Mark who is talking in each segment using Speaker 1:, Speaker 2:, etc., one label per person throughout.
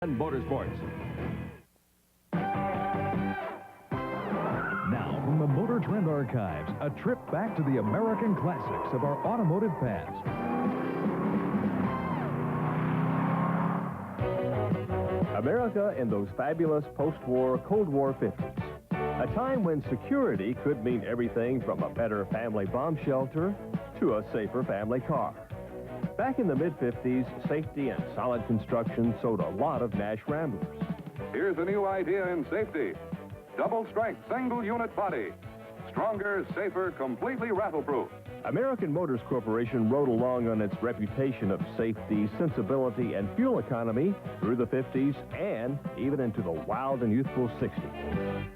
Speaker 1: and Motorsports.
Speaker 2: Now, from the Motor Trend Archives, a trip back to the American classics of our automotive past.
Speaker 3: America in those fabulous post-war Cold War 50s. A time when security could mean everything from a better family bomb shelter to a safer family car. Back in the mid-50s, safety and solid construction sold a lot of Nash Ramblers.
Speaker 4: Here's a new idea in safety. Double-strength, single-unit body. Stronger, safer, completely rattle-proof.
Speaker 3: American Motors Corporation rode along on its reputation of safety, sensibility, and fuel economy through the 50s and even into the wild and youthful 60s.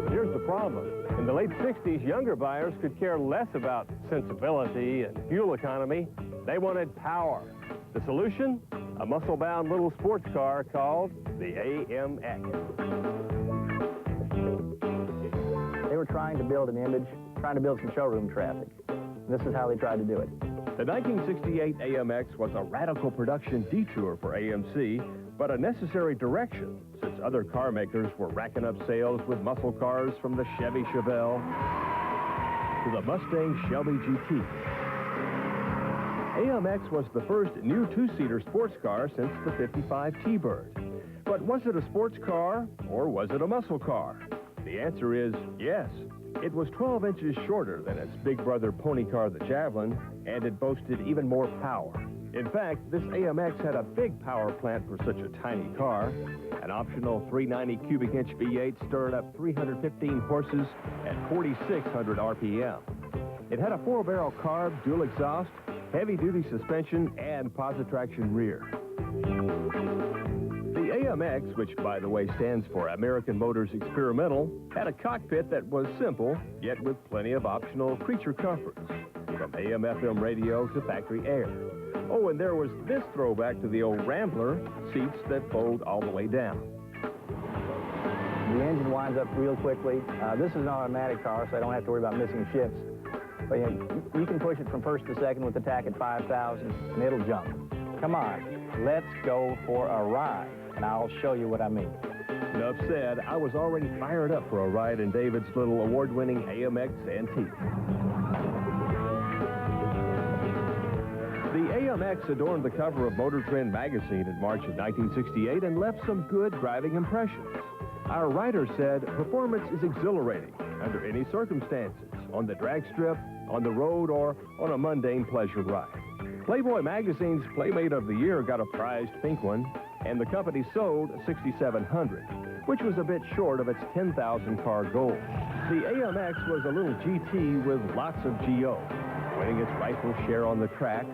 Speaker 3: Here's the problem. In the late 60s, younger buyers could care less about sensibility and fuel economy. They wanted power. The solution? A muscle-bound little sports car called the AMX.
Speaker 5: They were trying to build an image, trying to build some showroom traffic. This is how they tried to do it.
Speaker 3: The 1968 AMX was a radical production detour for AMC, but a necessary direction, since other car makers were racking up sales with muscle cars from the Chevy Chevelle to the Mustang Shelby GT. AMX was the first new two-seater sports car since the 55 T-Bird. But was it a sports car or was it a muscle car? The answer is yes. It was 12 inches shorter than its big brother pony car, the Javelin, and it boasted even more power. In fact, this AMX had a big power plant for such a tiny car. An optional 390 cubic inch V8 stirred up 315 horses at 4,600 RPM. It had a 4-barrel carb, dual exhaust, heavy-duty suspension, and positive traction rear. The AMX, which by the way stands for American Motors Experimental, had a cockpit that was simple, yet with plenty of optional creature comforts, from AM/FM radio to factory air. Oh, and there was this throwback to the old Rambler, seats that fold all the way down.
Speaker 5: The engine winds up real quickly. This is an automatic car, so I don't have to worry about missing shifts. But you can push it from first to second with the tack at 5,000, and it'll jump. Come on, let's go for a ride, and I'll show you what I mean.
Speaker 3: Enough said. I was already fired up for a ride in David's little award-winning AMX Antique. The AMX adorned the cover of Motor Trend magazine in March of 1968 and left some good driving impressions. Our writer said, performance is exhilarating under any circumstances, on the drag strip, on the road, or on a mundane pleasure ride. Playboy magazine's Playmate of the Year got a prized pink one, and the company sold 6,700, which was a bit short of its 10,000 car goal. The AMX was a little GT with lots of GO, winning its rightful share on the track,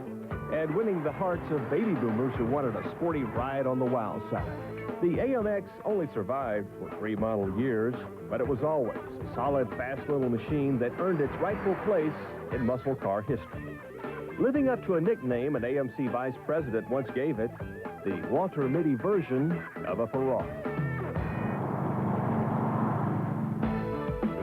Speaker 3: and winning the hearts of baby boomers who wanted a sporty ride on the wild side. The AMX only survived for 3 model years, but it was always a solid, fast little machine that earned its rightful place in muscle car history. Living up to a nickname an AMC vice president once gave it, the Walter Mitty version of a Ferrari.